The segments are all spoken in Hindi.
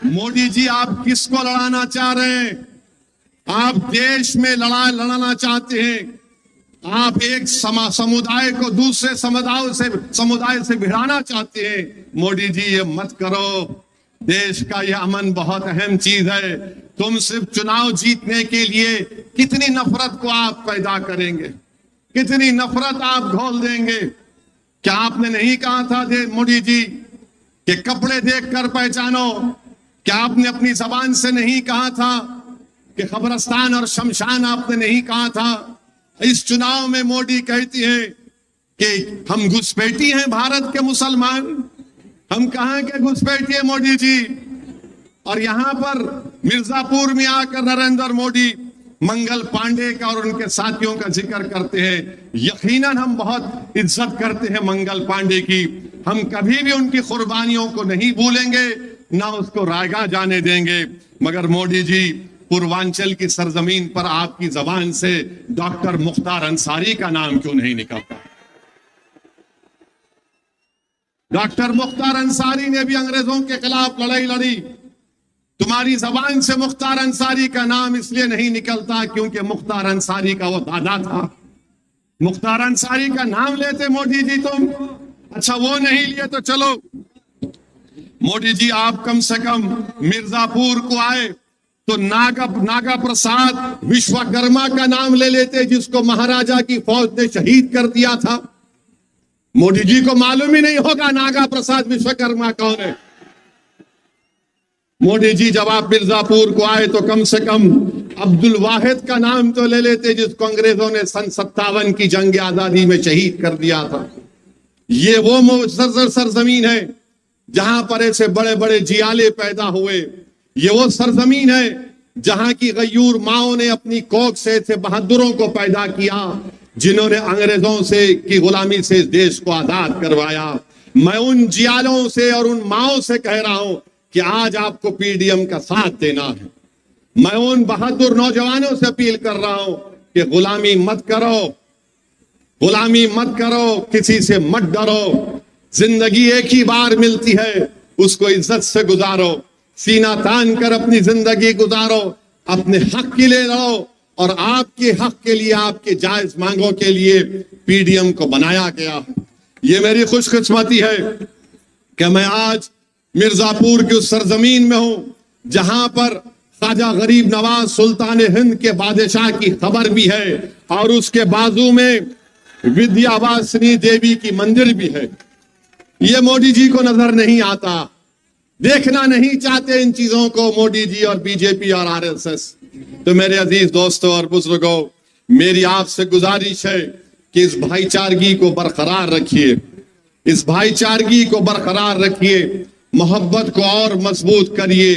मोदी जी, आप किसको लड़ाना चाह रहे हैं? आप देश में लड़ाना चाहते हैं। आप एक समुदाय को दूसरे समुदाय से भिड़ाना चाहते हैं। मोदी जी, ये मत करो। देश का ये अमन बहुत अहम चीज है। तुम सिर्फ चुनाव जीतने के लिए कितनी नफरत को आप पैदा करेंगे, कितनी नफरत आप घोल देंगे। क्या आपने नहीं कहा था मोदी जी कि कपड़े देखकर पहचानो? क्या आपने अपनी जबान से नहीं कहा था कि कब्रिस्तान और शमशान आपने नहीं कहा था? इस चुनाव में मोदी कहती है कि हम घुसपैठी हैं भारत के मुसलमान। हम कहां के घुसपैठी है मोदी जी? और यहां पर मिर्जापुर में आकर नरेंद्र मोदी मंगल पांडे का और उनके साथियों का जिक्र करते हैं। यकीनन हम बहुत इज्जत करते हैं मंगल पांडे की। हम कभी भी उनकी कुर्बानियों को नहीं भूलेंगे, ना उसको रायगा जाने देंगे। मगर मोदी जी, पूर्वांचल की सरजमीन पर आपकी जबान से डॉक्टर मुख्तार अंसारी का नाम क्यों नहीं निकलता? डॉक्टर मुख्तार अंसारी ने भी अंग्रेजों के खिलाफ लड़ाई लड़ी। तुम्हारी जबान से मुख्तार अंसारी का नाम इसलिए नहीं निकलता क्योंकि मुख्तार अंसारी का वो दादा था। मुख्तार अंसारी का नाम लेते मोदी जी तुम। अच्छा, वो नहीं लिए तो चलो मोदी जी, आप कम से कम मिर्जापुर को आए तो नागा प्रसाद विश्वकर्मा का नाम ले लेते, जिसको महाराजा की फौज ने शहीद कर दिया था। मोदी जी को मालूम ही नहीं होगा नागा प्रसाद विश्वकर्मा कौन है। मोदी जी, जब आप मिर्जापुर को आए तो कम से कम अब्दुल वाहिद का नाम तो ले लेते, जिसको अंग्रेजों ने सन 57 की जंग आजादी में शहीद कर दिया था। ये वो सरजमीन है जहां पर ऐसे बड़े बड़े जियाले पैदा हुए। ये वो सरजमीन है जहां की गयूर माओ ने अपनी कोख से ऐसे बहादुरों को पैदा किया जिन्होंने अंग्रेजों से की गुलामी से इस देश को आजाद करवाया। मैं उन जियालों से और उन माओ से कह रहा हूं कि आज आपको पीडीएम का साथ देना है। मैं उन बहादुर नौजवानों से अपील कर रहा हूं कि गुलामी मत करो, गुलामी मत करो, किसी से मत डरो। जिंदगी एक ही बार मिलती है, उसको इज्जत से गुजारो, सीना तान कर अपनी जिंदगी गुजारो, अपने हक के लिए लड़ो। और आपके हक के लिए, आपके जायज मांगों के लिए पीडीएम को बनाया गया है। ये मेरी खुशकिस्मती है कि मैं आज मिर्जापुर की उस सरजमीन में हूं जहां पर ख्वाजा गरीब नवाज सुल्तान हिंद के बादशाह की खबर भी है और उसके बाजू में विद्यावासिनी देवी की मंदिर भी है। ये मोदी जी को नजर नहीं आता, देखना नहीं चाहते इन चीजों को मोदी जी और बीजेपी और आरएसएस। तो मेरे अजीज दोस्तों और बुजुर्गों, मेरी आपसे गुजारिश है कि इस भाईचारगी को बरकरार रखिए, इस भाईचारगी को बरकरार रखिए, मोहब्बत को और मजबूत करिए,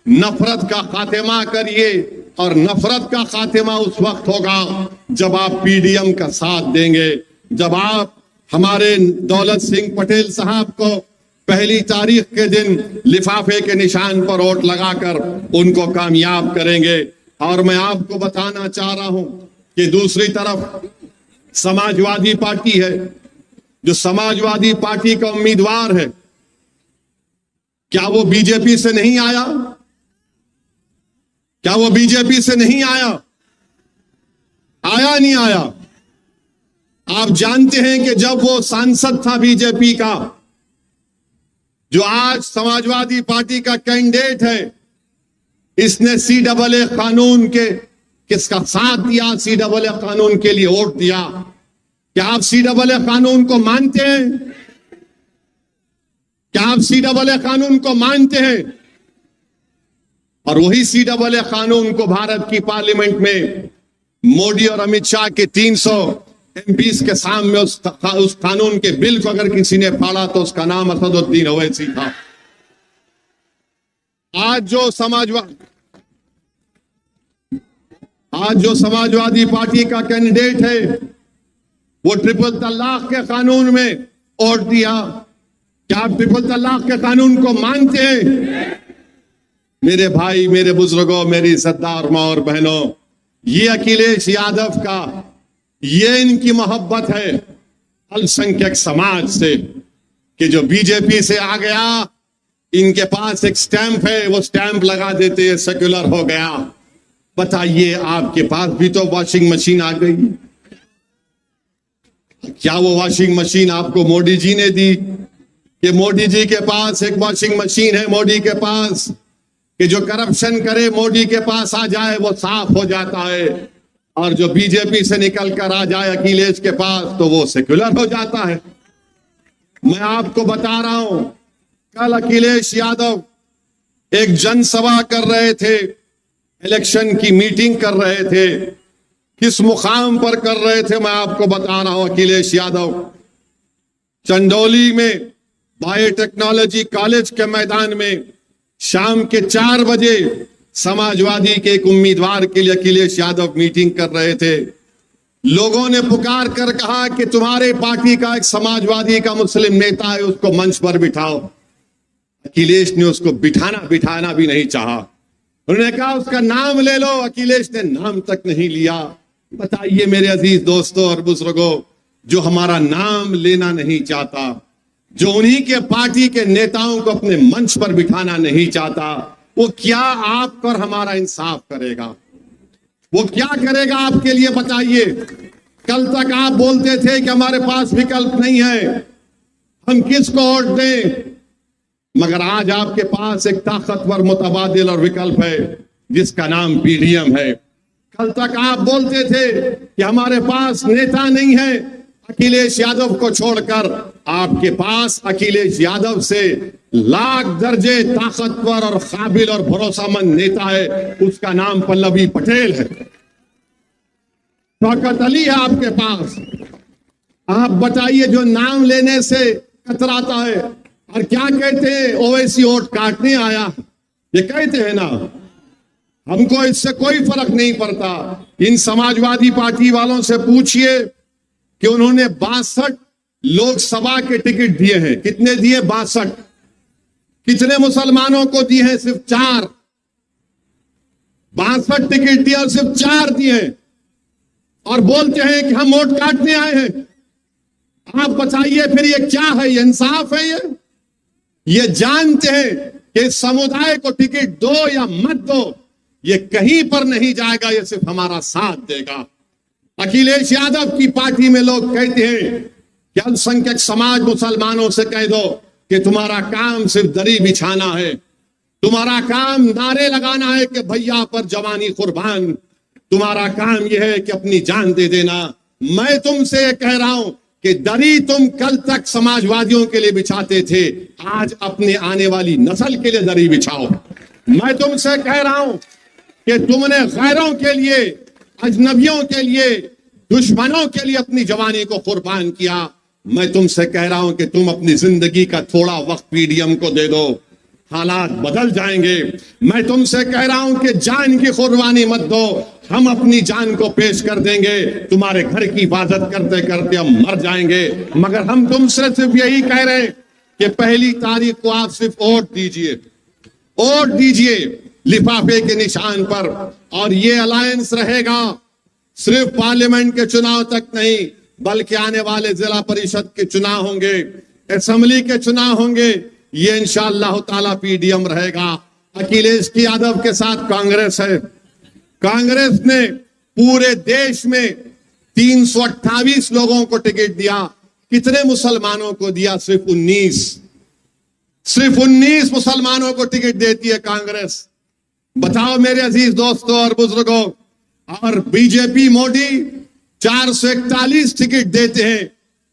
नफरत का खात्मा करिए। और नफरत का खात्मा उस वक्त होगा जब आप पीडीएम का साथ देंगे, जब आप हमारे दौलत सिंह पटेल साहब को पहली तारीख के दिन लिफाफे के निशान पर वोट लगाकर उनको कामयाब करेंगे। और मैं आपको बताना चाह रहा हूं कि दूसरी तरफ समाजवादी पार्टी है, जो समाजवादी पार्टी का उम्मीदवार है, क्या वो बीजेपी से नहीं आया? क्या वो बीजेपी से नहीं आया? आया नहीं आया? आप जानते हैं कि जब वो सांसद था बीजेपी का, जो आज समाजवादी पार्टी का कैंडिडेट है, इसने CAA कानून के किसका साथ दिया, CAA कानून के लिए वोट दिया। क्या आप CAA कानून को मानते हैं? क्या आप CAA कानून को मानते हैं? और वही CAA कानून को भारत की पार्लियामेंट में मोदी और अमित शाह के 300 MPs के सामने उस कानून के बिल को अगर किसी ने फाड़ा तो उसका नाम असदुद्दीन ओवैसी था। आज जो समाजवादी पार्टी का कैंडिडेट है, वो ट्रिपल तलाक के कानून में वोट दिया। क्या आप ट्रिपल तलाक के कानून को मानते हैं? मेरे भाई, मेरे बुजुर्गों, मेरी इज्जतदार मां और बहनों, ये अखिलेश यादव का, ये इनकी मोहब्बत है अल्पसंख्यक समाज से कि जो बीजेपी से आ गया, इनके पास एक स्टैंप है, वो स्टैंप लगा देते हैं, सेक्युलर हो गया। बताइए, आपके पास भी तो वॉशिंग मशीन आ गई। क्या वो वॉशिंग मशीन आपको मोदी जी ने दी? कि मोदी जी के पास एक वॉशिंग मशीन है, मोदी के पास, कि जो करप्शन करे मोदी के पास आ जाए वो साफ हो जाता है, और जो बीजेपी से निकल कर आ जाए अखिलेश के पास तो वो सेक्युलर हो जाता है। मैं आपको बता रहा हूं, कल अखिलेश यादव एक जनसभा कर रहे थे, इलेक्शन की मीटिंग कर रहे थे। किस मुकाम पर कर रहे थे मैं आपको बता रहा हूं। अखिलेश यादव चंदौली में बायोटेक्नोलॉजी कॉलेज के मैदान में शाम के 4 बजे समाजवादी के एक उम्मीदवार के लिए अखिलेश यादव मीटिंग कर रहे थे। लोगों ने पुकार कर कहा कि तुम्हारे पार्टी का एक समाजवादी का मुस्लिम नेता है, उसको मंच पर बिठाओ। अखिलेश ने उसको बिठाना भी नहीं चाहा। उन्होंने कहा उसका नाम ले लो। अखिलेश ने नाम तक नहीं लिया। बताइए मेरे अजीज दोस्तों और बुजुर्गों, जो हमारा नाम लेना नहीं चाहता, जो उन्हीं के पार्टी के नेताओं को अपने मंच पर बिठाना नहीं चाहता, वो क्या आप और हमारा इंसाफ करेगा? वो क्या करेगा आपके लिए? बताइए। कल तक आप बोलते थे कि हमारे पास विकल्प नहीं है, हम किसको वोट दें, मगर आज आपके पास एक ताकतवर मुतबादिल और विकल्प है जिसका नाम पीडीएम है। कल तक आप बोलते थे कि हमारे पास नेता नहीं है, अखिलेश यादव को छोड़कर आपके पास अखिलेश यादव से लाख दर्जे ताकतवर और काबिल और भरोसामंद नेता है, उसका नाम पल्लवी पटेल है, शौकत अली है आपके पास। आप बताइए, जो नाम लेने से कतराता है और क्या कहते हैं, ओवैसी वोट काटने आया, ये कहते हैं ना। हमको इससे कोई फर्क नहीं पड़ता। इन समाजवादी पार्टी वालों से पूछिए कि उन्होंने 62 लोकसभा के टिकट दिए हैं। कितने दिए? 62। कितने मुसलमानों को दिए हैं? सिर्फ 4। 62 टिकट दिए और सिर्फ 4 दिए, और बोलते हैं कि हम वोट काटने आए हैं। आप बताइए फिर ये क्या है? ये इंसाफ है? ये जानते हैं कि समुदाय को टिकट दो या मत दो, ये कहीं पर नहीं जाएगा, ये सिर्फ हमारा साथ देगा। अखिलेश यादव की पार्टी में लोग कहते हैं कि अल्पसंख्यक समाज मुसलमानों से कह दो कि तुम्हारा काम सिर्फ दरी बिछाना है, तुम्हारा काम नारे लगाना है कि भैया पर जवानी कुर्बान, तुम्हारा काम यह है कि अपनी जान दे देना। मैं तुमसे कह रहा हूं कि दरी तुम कल तक समाजवादियों के लिए बिछाते थे, आज अपने आने वाली नस्ल के लिए दरी बिछाओ। मैं तुमसे कह रहा हूं कि तुमने गैरों के लिए, अजनबियों के लिए, दुश्मनों के लिए अपनी जवानी को कुर्बान किया। मैं तुमसे कह रहा हूं कि तुम अपनी जिंदगी का थोड़ा वक्त पीडीएम को दे दो, हालात बदल जाएंगे। मैं तुमसे कह रहा हूं कि जान की कुर्बानी मत दो, हम अपनी जान को पेश कर देंगे, तुम्हारे घर की हिफाजत करते करते हम मर जाएंगे। मगर हम तुमसे सिर्फ यही कह रहे हैं कि 1 तारीख को आप सिर्फ वोट दीजिए, वोट दीजिए लिफाफे के निशान पर। और ये अलायंस रहेगा सिर्फ पार्लियामेंट के चुनाव तक नहीं, बल्कि आने वाले जिला परिषद के चुनाव होंगे, असेंबली के चुनाव होंगे, ये इंशाअल्लाह ताला पीडीएम रहेगा। अखिलेश यादव के साथ कांग्रेस है। कांग्रेस ने पूरे देश में 328 लोगों को टिकट दिया। कितने मुसलमानों को दिया? सिर्फ 19। सिर्फ 19 मुसलमानों को टिकट देती है कांग्रेस। बताओ मेरे अजीज दोस्तों और बुजुर्गों। और बीजेपी मोदी 441 टिकट देते हैं।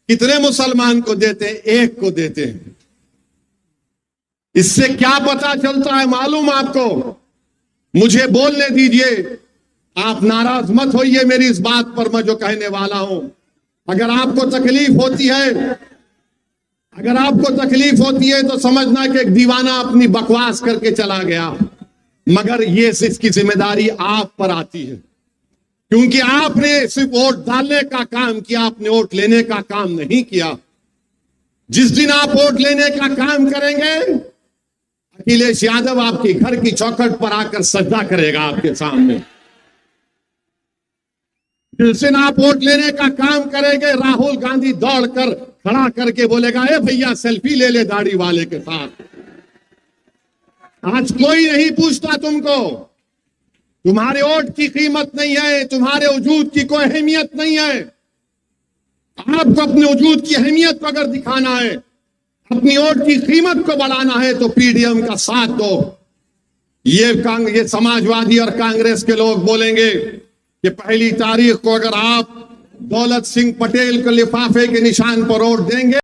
कितने मुसलमान को देते हैं? 1 को देते हैं। इससे क्या पता चलता है मालूम आपको? मुझे बोलने दीजिए, आप नाराज मत होइए मेरी इस बात पर, मैं जो कहने वाला हूं। अगर आपको तकलीफ होती है, अगर आपको तकलीफ होती है तो समझना कि एक दीवाना अपनी बकवास करके चला गया, मगर ये इसकी जिम्मेदारी आप पर आती है, क्योंकि आपने सिर्फ वोट डालने का काम किया, आपने वोट लेने का काम नहीं किया। जिस दिन आप वोट लेने का काम करेंगे, अखिलेश यादव आपके घर की चौखट पर आकर सजदा करेगा आपके सामने। जिस दिन आप वोट लेने का काम करेंगे, राहुल गांधी दौड़कर खड़ा करके बोलेगा, ए भैया सेल्फी ले ले दाढ़ी वाले के साथ। आज कोई नहीं पूछता तुमको, तुम्हारे वोट की कीमत नहीं है, तुम्हारे वजूद की कोई अहमियत नहीं है। आपको अपने वजूद की अहमियत को अगर दिखाना है, अपनी वोट की कीमत को बढ़ाना है, तो पीडीएम का साथ दो। ये समाजवादी और कांग्रेस के लोग बोलेंगे कि 1 तारीख को अगर आप दौलत सिंह पटेल को लिफाफे के निशान पर वोट देंगे